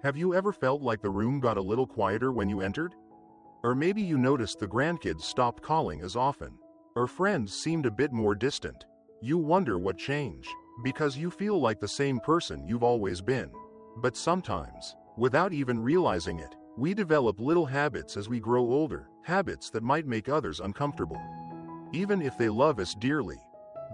Have you ever felt like the room got a little quieter when you entered? Or maybe you noticed the grandkids stopped calling as often, or friends seemed a bit more distant. You wonder what changed, because you feel like the same person you've always been. But sometimes, without even realizing it, we develop little habits as we grow older, habits that might make others uncomfortable, even if they love us dearly.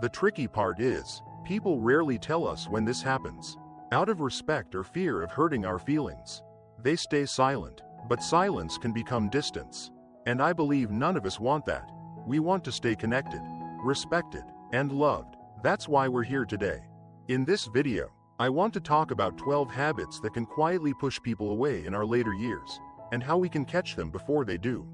The tricky part is, people rarely tell us when this happens. Out of respect or fear of hurting our feelings, they stay silent, but silence can become distance. And I believe none of us want that. We want to stay connected, respected, and loved. That's why we're here today. In this video, I want to talk about 12 habits that can quietly push people away in our later years, and how we can catch them before they do.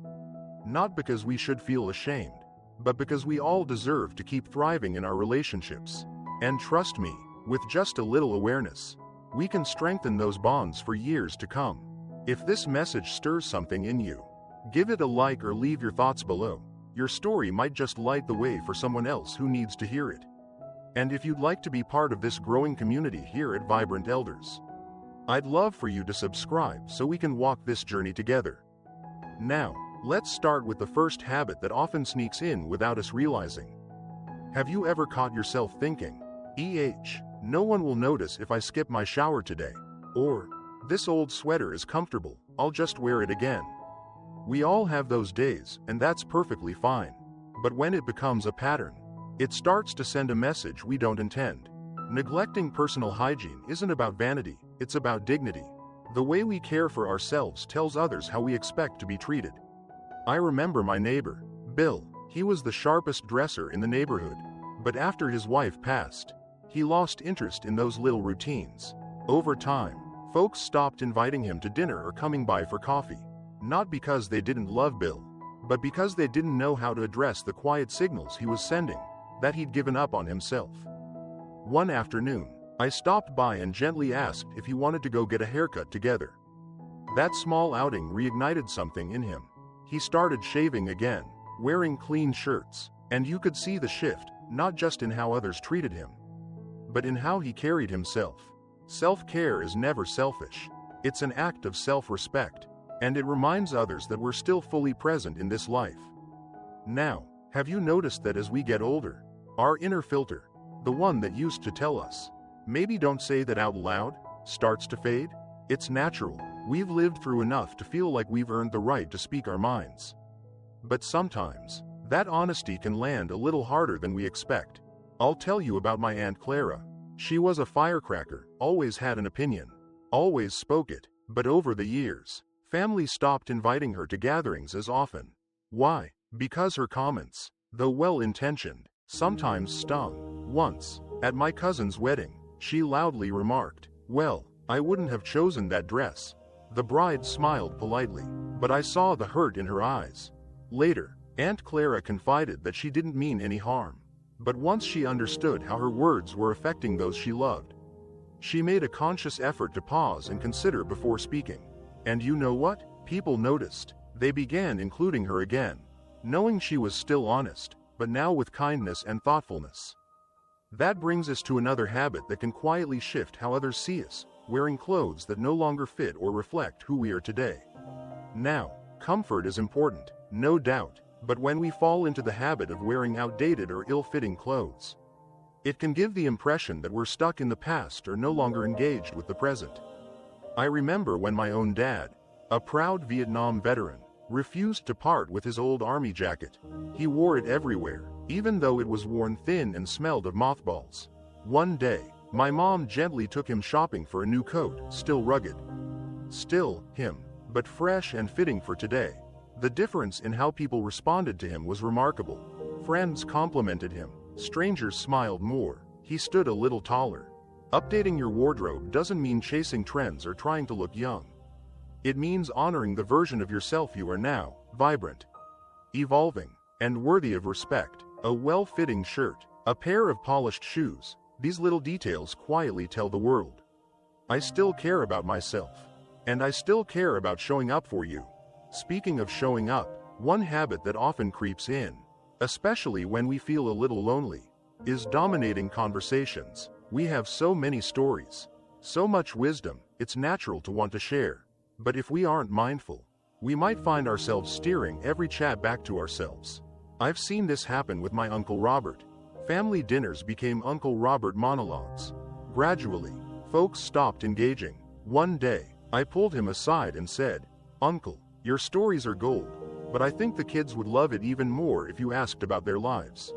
Not because we should feel ashamed, but because we all deserve to keep thriving in our relationships. And trust me, with just a little awareness, we can strengthen those bonds for years to come. If this message stirs something in you, give it a like or leave your thoughts below. Your story might just light the way for someone else who needs to hear it. And if you'd like to be part of this growing community here at Vibrant Elders, I'd love for you to subscribe so we can walk this journey together. Now, let's start with the first habit that often sneaks in without us realizing. Have you ever caught yourself thinking, no one will notice if I skip my shower today, or, this old sweater is comfortable, I'll just wear it again. We all have those days, and that's perfectly fine. But when it becomes a pattern, it starts to send a message we don't intend. Neglecting personal hygiene isn't about vanity, it's about dignity. The way we care for ourselves tells others how we expect to be treated. I remember my neighbor, Bill. He was the sharpest dresser in the neighborhood, but after his wife passed, he lost interest in those little routines. Over time, folks stopped inviting him to dinner or coming by for coffee. Not because they didn't love Bill, but because they didn't know how to address the quiet signals he was sending, that he'd given up on himself. One afternoon, I stopped by and gently asked if he wanted to go get a haircut together. That small outing reignited something in him. He started shaving again, wearing clean shirts, and you could see the shift, not just in how others treated him, but in how he carried himself. Self-care is never selfish. It's an act of self-respect, and it reminds others that we're still fully present in this life. Now, have you noticed that as we get older, our inner filter, the one that used to tell us, maybe don't say that out loud, starts to fade? It's natural. We've lived through enough to feel like we've earned the right to speak our minds. But sometimes, that honesty can land a little harder than we expect. I'll tell you about my Aunt Clara. She was a firecracker, always had an opinion, always spoke it, but over the years, family stopped inviting her to gatherings as often. Why? Because her comments, though well-intentioned, sometimes stung. Once, at my cousin's wedding, she loudly remarked, "Well, I wouldn't have chosen that dress." The bride smiled politely, but I saw the hurt in her eyes. Later, Aunt Clara confided that she didn't mean any harm. But once she understood how her words were affecting those she loved, she made a conscious effort to pause and consider before speaking. And you know what? People noticed. They began including her again, knowing she was still honest, but now with kindness and thoughtfulness. That brings us to another habit that can quietly shift how others see us, wearing clothes that no longer fit or reflect who we are today. Now, comfort is important, no doubt. But when we fall into the habit of wearing outdated or ill-fitting clothes, it can give the impression that we're stuck in the past or no longer engaged with the present. I remember when my own dad, a proud Vietnam veteran, refused to part with his old army jacket. He wore it everywhere, even though it was worn thin and smelled of mothballs. One day, my mom gently took him shopping for a new coat, still rugged. Still him, but fresh and fitting for today. The difference in how people responded to him was remarkable. Friends complimented him, strangers smiled more, he stood a little taller. Updating your wardrobe doesn't mean chasing trends or trying to look young. It means honoring the version of yourself you are now, vibrant, evolving, and worthy of respect. A well-fitting shirt, a pair of polished shoes, these little details quietly tell the world, I still care about myself, and I still care about showing up for you. Speaking of showing up, one habit that often creeps in, especially when we feel a little lonely, is dominating conversations. We have so many stories, So much wisdom, it's natural to want to share. But if we aren't mindful, we might find ourselves steering every chat back to ourselves. I've seen this happen with my Uncle Robert. Family dinners became Uncle Robert monologues. Gradually, folks stopped engaging. One day, I pulled him aside and said, "Uncle, your stories are gold, but I think the kids would love it even more if you asked about their lives."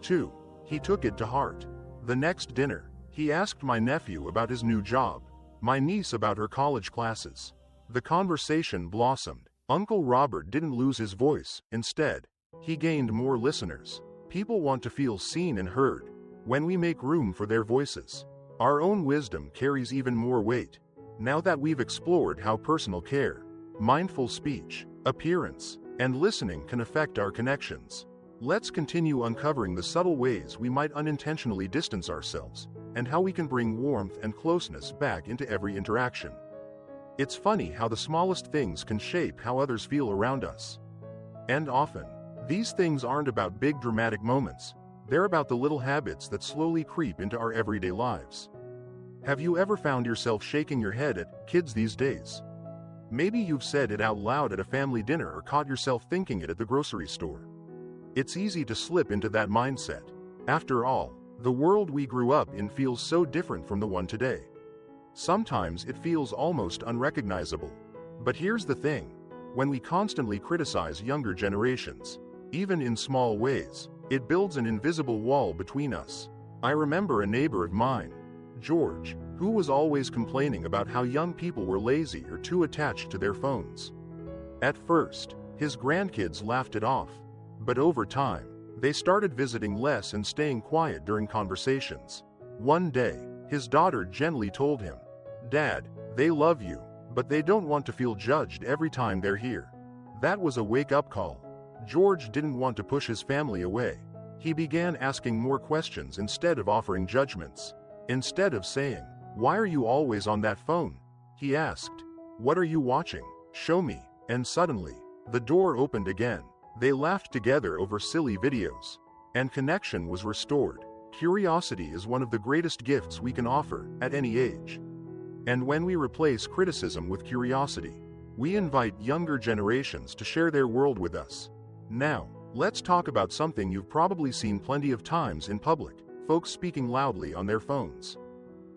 2. He took it to heart. The next dinner, he asked my nephew about his new job, my niece about her college classes. The conversation blossomed. Uncle Robert didn't lose his voice. Instead, he gained more listeners. People want to feel seen and heard. When we make room for their voices, our own wisdom carries even more weight. Now that we've explored how personal care, mindful speech, appearance, and listening can affect our connections, let's continue uncovering the subtle ways we might unintentionally distance ourselves, and how we can bring warmth and closeness back into every interaction. It's funny how the smallest things can shape how others feel around us. And often, these things aren't about big dramatic moments. They're about the little habits that slowly creep into our everyday lives. Have you ever found yourself shaking your head at kids these days? Maybe you've said it out loud at a family dinner or caught yourself thinking it at the grocery store. It's easy to slip into that mindset. After all, the world we grew up in feels so different from the one today. Sometimes it feels almost unrecognizable. But here's the thing. When we constantly criticize younger generations, even in small ways, it builds an invisible wall between us. I remember a neighbor of mine, George, who was always complaining about how young people were lazy or too attached to their phones. At first, his grandkids laughed it off. But over time, they started visiting less and staying quiet during conversations. One day, his daughter gently told him, "Dad, they love you, but they don't want to feel judged every time they're here." That was a wake-up call. George didn't want to push his family away. He began asking more questions instead of offering judgments. Instead of saying, "Why are you always on that phone?" he asked, "What are you watching? Show me." And suddenly, the door opened again. They laughed together over silly videos, and connection was restored. Curiosity is one of the greatest gifts we can offer at any age. And when we replace criticism with curiosity, we invite younger generations to share their world with us. Now, let's talk about something you've probably seen plenty of times in public: folks speaking loudly on their phones,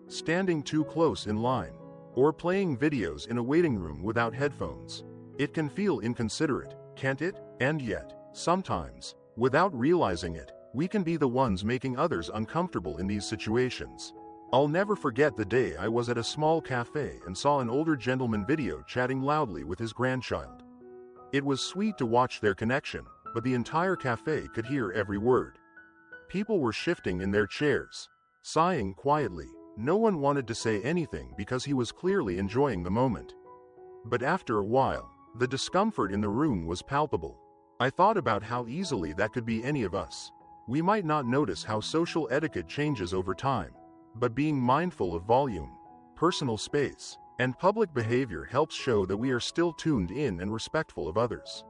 standing too close in line, or playing videos in a waiting room without headphones. It can feel inconsiderate, can't it? And yet, sometimes, without realizing it, we can be the ones making others uncomfortable in these situations. I'll never forget the day I was at a small cafe and saw an older gentleman video chatting loudly with his grandchild. It was sweet to watch their connection, but the entire cafe could hear every word. People were shifting in their chairs, sighing quietly. No one wanted to say anything because he was clearly enjoying the moment. But after a while, the discomfort in the room was palpable. I thought about how easily that could be any of us. We might not notice how social etiquette changes over time, but being mindful of volume, personal space, and public behavior helps show that we are still tuned in and respectful of others.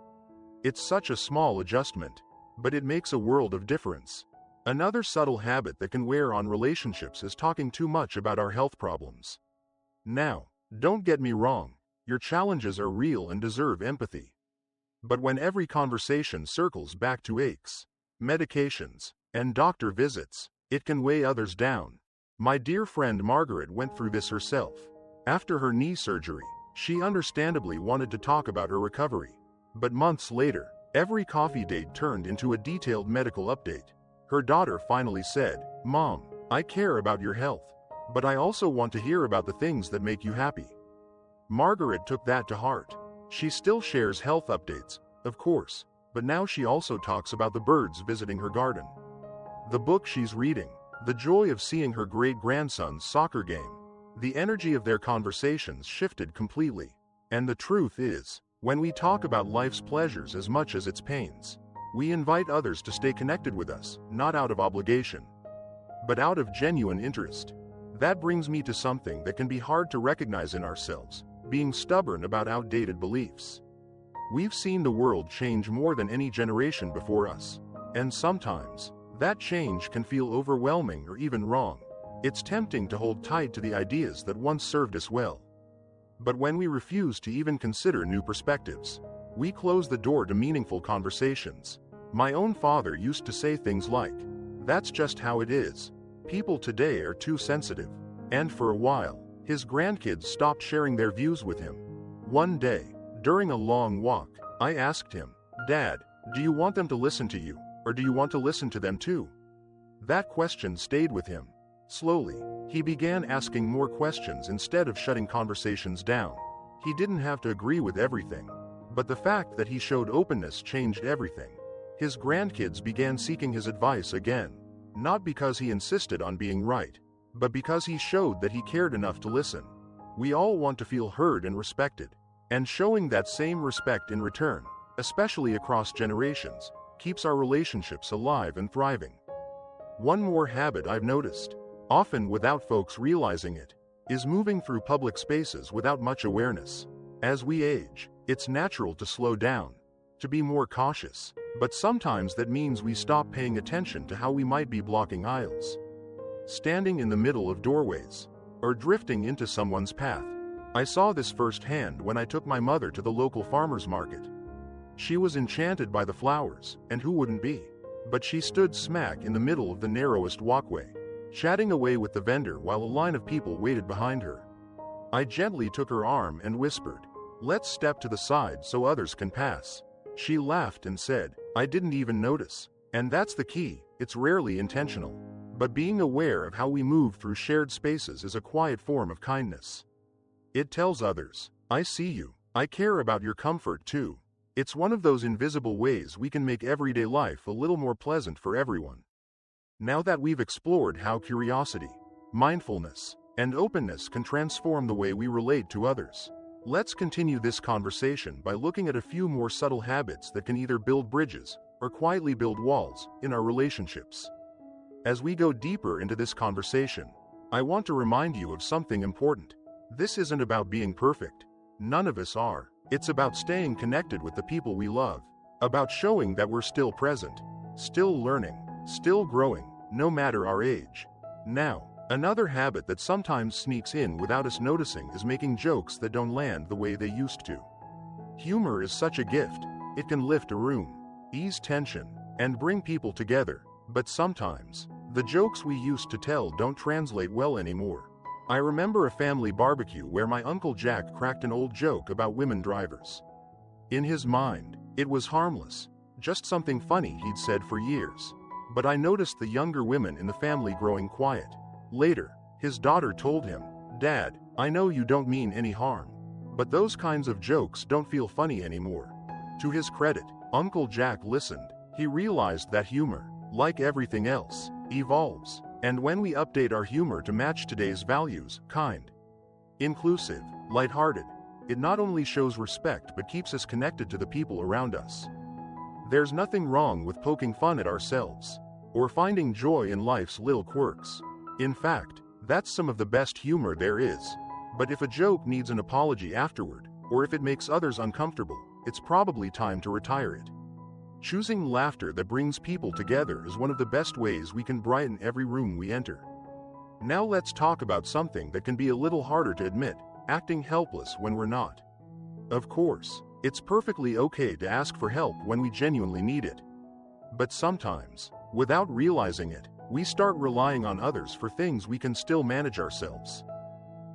It's such a small adjustment, but it makes a world of difference. Another subtle habit that can wear on relationships is talking too much about our health problems. Now, don't get me wrong, your challenges are real and deserve empathy. But when every conversation circles back to aches, medications, and doctor visits, it can weigh others down. My dear friend Margaret went through this herself. After her knee surgery, she understandably wanted to talk about her recovery. But months later, every coffee date turned into a detailed medical update. Her daughter finally said, "Mom, I care about your health, but I also want to hear about the things that make you happy." Margaret took that to heart. She still shares health updates, of course, but now she also talks about the birds visiting her garden, the book she's reading, the joy of seeing her great-grandson's soccer game. The energy of their conversations shifted completely. And the truth is, when we talk about life's pleasures as much as its pains, we invite others to stay connected with us, not out of obligation, but out of genuine interest. That brings me to something that can be hard to recognize in ourselves: being stubborn about outdated beliefs. We've seen the world change more than any generation before us, and sometimes, that change can feel overwhelming or even wrong. It's tempting to hold tight to the ideas that once served us well. But when we refuse to even consider new perspectives, we close the door to meaningful conversations. My own father used to say things like, "That's just how it is. People today are too sensitive." And for a while, his grandkids stopped sharing their views with him. One day, during a long walk, I asked him, "Dad, do you want them to listen to you, or do you want to listen to them too?" That question stayed with him. Slowly, he began asking more questions instead of shutting conversations down. He didn't have to agree with everything, but the fact that he showed openness changed everything. His grandkids began seeking his advice again, not because he insisted on being right, but because he showed that he cared enough to listen. We all want to feel heard and respected, and showing that same respect in return, especially across generations, keeps our relationships alive and thriving. One more habit I've noticed, often without folks realizing it, is moving through public spaces without much awareness. As we age, it's natural to slow down, to be more cautious, but sometimes that means we stop paying attention to how we might be blocking aisles, standing in the middle of doorways, or drifting into someone's path. I saw this firsthand when I took my mother to the local farmer's market. She was enchanted by the flowers, and who wouldn't be? But she stood smack in the middle of the narrowest walkway, chatting away with the vendor while a line of people waited behind her. I gently took her arm and whispered, "Let's step to the side so others can pass." She laughed and said, "I didn't even notice." And that's the key, it's rarely intentional. But being aware of how we move through shared spaces is a quiet form of kindness. It tells others, "I see you, I care about your comfort too." It's one of those invisible ways we can make everyday life a little more pleasant for everyone. Now that we've explored how curiosity, mindfulness, and openness can transform the way we relate to others, let's continue this conversation by looking at a few more subtle habits that can either build bridges or quietly build walls in our relationships. As we go deeper into this conversation, I want to remind you of something important. This isn't about being perfect. None of us are. It's about staying connected with the people we love, about showing that we're still present, still learning, still growing, no matter our age. Now, another habit that sometimes sneaks in without us noticing is making jokes that don't land the way they used to. Humor is such a gift. It can lift a room, ease tension, and bring people together, but sometimes, the jokes we used to tell don't translate well anymore. I remember a family barbecue where my Uncle Jack cracked an old joke about women drivers. In his mind, it was harmless, just something funny he'd said for years. But I noticed the younger women in the family growing quiet. Later, his daughter told him, "Dad, I know you don't mean any harm, but those kinds of jokes don't feel funny anymore." To his credit, Uncle Jack listened. He realized that humor, like everything else, evolves. And when we update our humor to match today's values, kind, inclusive, lighthearted, it not only shows respect but keeps us connected to the people around us. There's nothing wrong with poking fun at ourselves, or finding joy in life's little quirks. In fact, that's some of the best humor there is. But if a joke needs an apology afterward, or if it makes others uncomfortable, it's probably time to retire it. Choosing laughter that brings people together is one of the best ways we can brighten every room we enter. Now let's talk about something that can be a little harder to admit, acting helpless when we're not. Of course, it's perfectly okay to ask for help when we genuinely need it. But sometimes, without realizing it, we start relying on others for things we can still manage ourselves.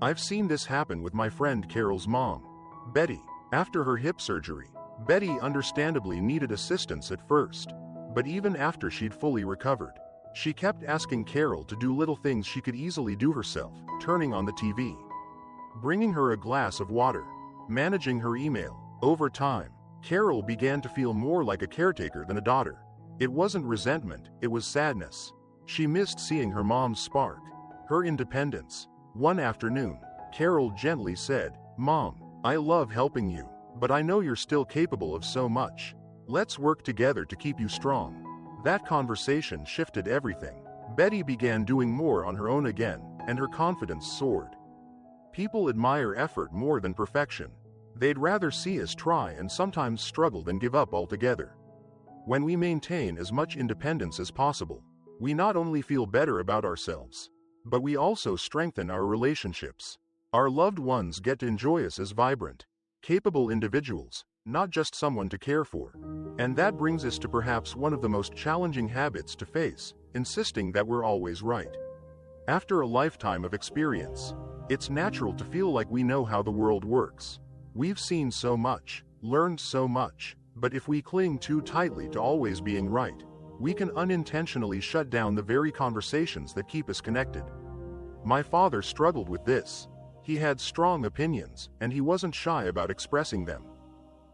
I've seen this happen with my friend Carol's mom, Betty. After her hip surgery, Betty understandably needed assistance at first, but even after she'd fully recovered, she kept asking Carol to do little things she could easily do herself, turning on the TV, bringing her a glass of water, managing her email. Over time, Carol began to feel more like a caretaker than a daughter. It wasn't resentment, it was sadness. She missed seeing her mom's spark, her independence. One afternoon, Carol gently said, "Mom, I love helping you, but I know you're still capable of so much. Let's work together to keep you strong." That conversation shifted everything. Betty began doing more on her own again, and her confidence soared. People admire effort more than perfection. They'd rather see us try and sometimes struggle than give up altogether. When we maintain as much independence as possible, we not only feel better about ourselves, but we also strengthen our relationships. Our loved ones get to enjoy us as vibrant, capable individuals, not just someone to care for. And that brings us to perhaps one of the most challenging habits to face, insisting that we're always right. After a lifetime of experience, it's natural to feel like we know how the world works. We've seen so much, learned so much, but if we cling too tightly to always being right, we can unintentionally shut down the very conversations that keep us connected. My father struggled with this. He had strong opinions, and he wasn't shy about expressing them.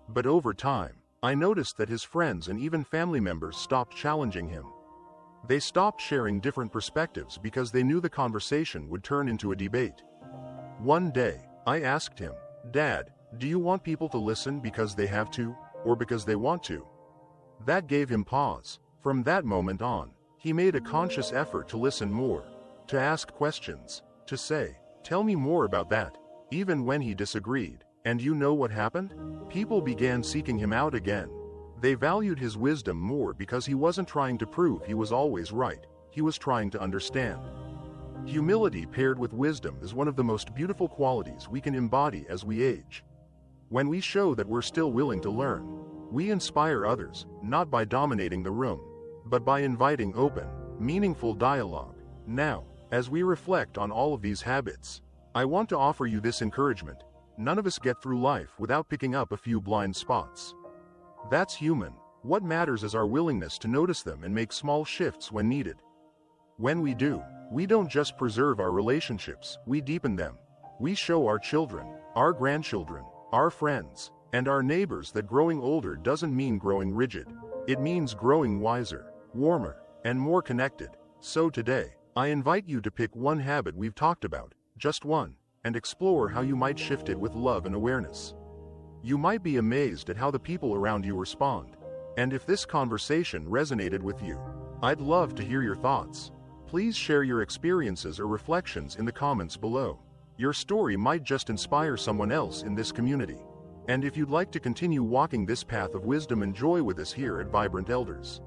But over time, I noticed that his friends and even family members stopped challenging him. They stopped sharing different perspectives because they knew the conversation would turn into a debate. One day, I asked him, "Dad, do you want people to listen because they have to, or because they want to?" That gave him pause. From that moment on, he made a conscious effort to listen more, to ask questions, to say, "Tell me more about that," even when he disagreed. And you know what happened? People began seeking him out again. They valued his wisdom more because he wasn't trying to prove he was always right, he was trying to understand. Humility paired with wisdom is one of the most beautiful qualities we can embody as we age. When we show that we're still willing to learn, we inspire others, not by dominating the room, but by inviting open, meaningful dialogue. Now, as we reflect on all of these habits, I want to offer you this encouragement. None of us get through life without picking up a few blind spots. That's human. What matters is our willingness to notice them and make small shifts when needed. When we do, we don't just preserve our relationships, we deepen them. We show our children, our grandchildren, our friends, and our neighbors that growing older doesn't mean growing rigid. It means growing wiser, warmer, and more connected. So today, I invite you to pick one habit we've talked about, just one, and explore how you might shift it with love and awareness. You might be amazed at how the people around you respond. And if this conversation resonated with you, I'd love to hear your thoughts. Please share your experiences or reflections in the comments below. Your story might just inspire someone else in this community. And if you'd like to continue walking this path of wisdom and joy with us here at Vibrant Elders,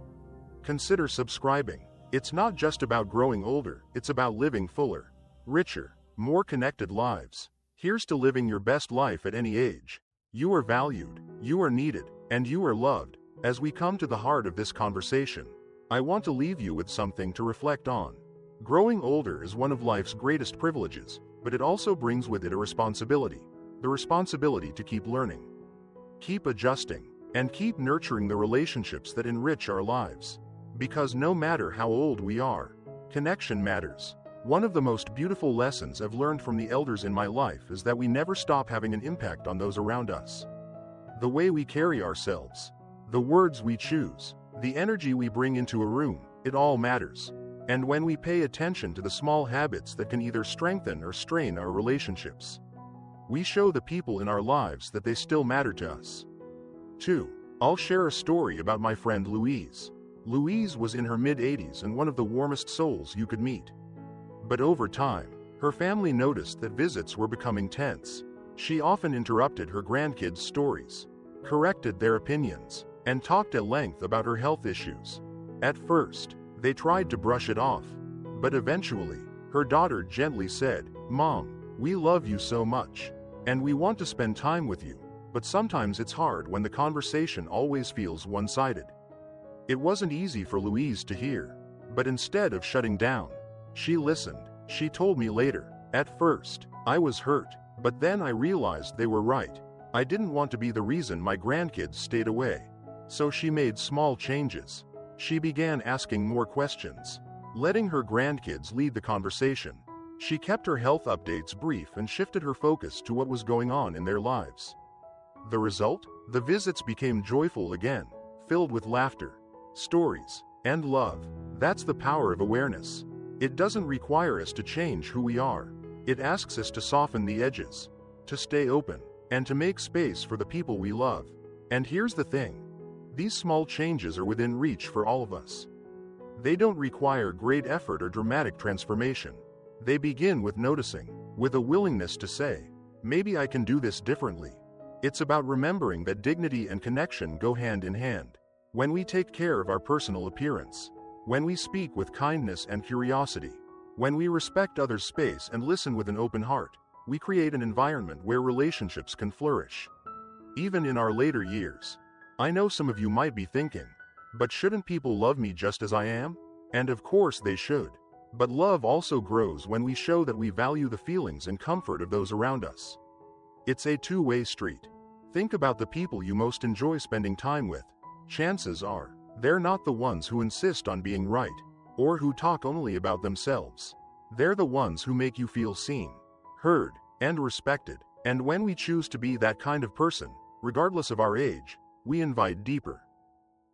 consider subscribing. It's not just about growing older, it's about living fuller, richer, more connected lives. Here's to living your best life at any age. You are valued, you are needed, and you are loved. As we come to the heart of this conversation, I want to leave you with something to reflect on. Growing older is one of life's greatest privileges, but it also brings with it a responsibility. The responsibility to keep learning, keep adjusting, and keep nurturing the relationships that enrich our lives. Because no matter how old we are, connection matters. One of the most beautiful lessons I've learned from the elders in my life is that we never stop having an impact on those around us. The way we carry ourselves, the words we choose, the energy we bring into a room, it all matters. And when we pay attention to the small habits that can either strengthen or strain our relationships, we show the people in our lives that they still matter to us. 2. I'll share a story about my friend Louise. Louise was in her mid-80s and one of the warmest souls you could meet. But over time, her family noticed that visits were becoming tense. She often interrupted her grandkids' stories, corrected their opinions, and talked at length about her health issues. At first, they tried to brush it off, but eventually, her daughter gently said, "Mom, we love you so much, and we want to spend time with you, but sometimes it's hard when the conversation always feels one-sided." It wasn't easy for Louise to hear, but instead of shutting down, she listened. She told me later, "At first, I was hurt, but then I realized they were right. I didn't want to be the reason my grandkids stayed away." So she made small changes. She began asking more questions, letting her grandkids lead the conversation. She kept her health updates brief and shifted her focus to what was going on in their lives. The result? The visits became joyful again, filled with laughter, stories, and love. That's the power of awareness. It doesn't require us to change who we are. It asks us to soften the edges, to stay open, and to make space for the people we love. And here's the thing. These small changes are within reach for all of us. They don't require great effort or dramatic transformation. They begin with noticing, with a willingness to say, "Maybe I can do this differently." It's about remembering that dignity and connection go hand in hand. When we take care of our personal appearance, when we speak with kindness and curiosity, When we respect others' space and listen with an open heart, we create an environment where relationships can flourish. Even in our later years. I know some of you might be thinking, but shouldn't people love me just as I am? And of course they should. But love also grows when we show that we value the feelings and comfort of those around us. It's a two-way street. Think about the people you most enjoy spending time with. Chances are, they're not the ones who insist on being right, or who talk only about themselves. They're the ones who make you feel seen, heard, and respected. And when we choose to be that kind of person, regardless of our age, we invite deeper,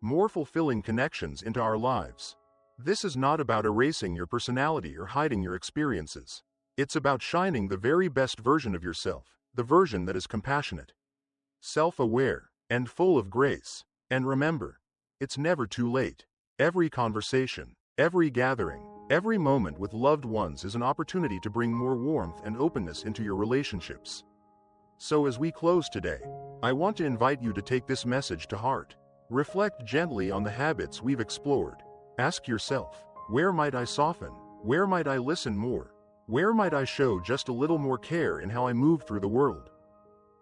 more fulfilling connections into our lives. This is not about erasing your personality or hiding your experiences. It's about shining the very best version of yourself, the version that is compassionate, self-aware, and full of grace. And remember, it's never too late. Every conversation, every gathering, every moment with loved ones is an opportunity to bring more warmth and openness into your relationships. So as we close today, I want to invite you to take this message to heart. Reflect gently on the habits we've explored. Ask yourself, where might I soften? Where might I listen more? Where might I show just a little more care in how I move through the world?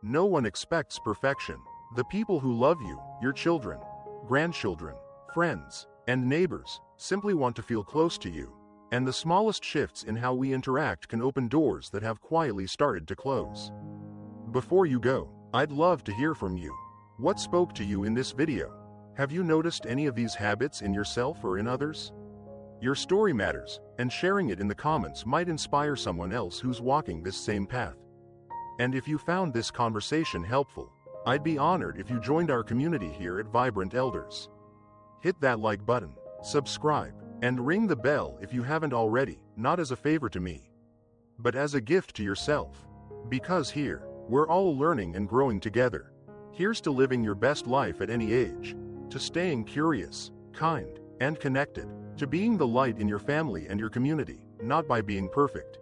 No one expects perfection. The people who love you, your children, grandchildren, friends, and neighbors, simply want to feel close to you. And the smallest shifts in how we interact can open doors that have quietly started to close. Before you go, I'd love to hear from you. What spoke to you in this video? Have you noticed any of these habits in yourself or in others? Your story matters, and sharing it in the comments might inspire someone else who's walking this same path. And if you found this conversation helpful, I'd be honored if you joined our community here at Vibrant Elders. Hit that like button, subscribe, and ring the bell if you haven't already, not as a favor to me, but as a gift to yourself. Because here, we're all learning and growing together. Here's to living your best life at any age, to staying curious, kind, and connected, to being the light in your family and your community, not by being perfect,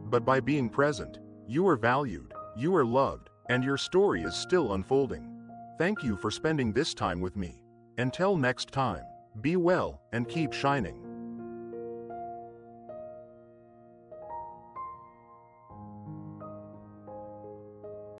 but by being present. You are valued, you are loved, and your story is still unfolding. Thank you for spending this time with me. Until next time, be well and keep shining.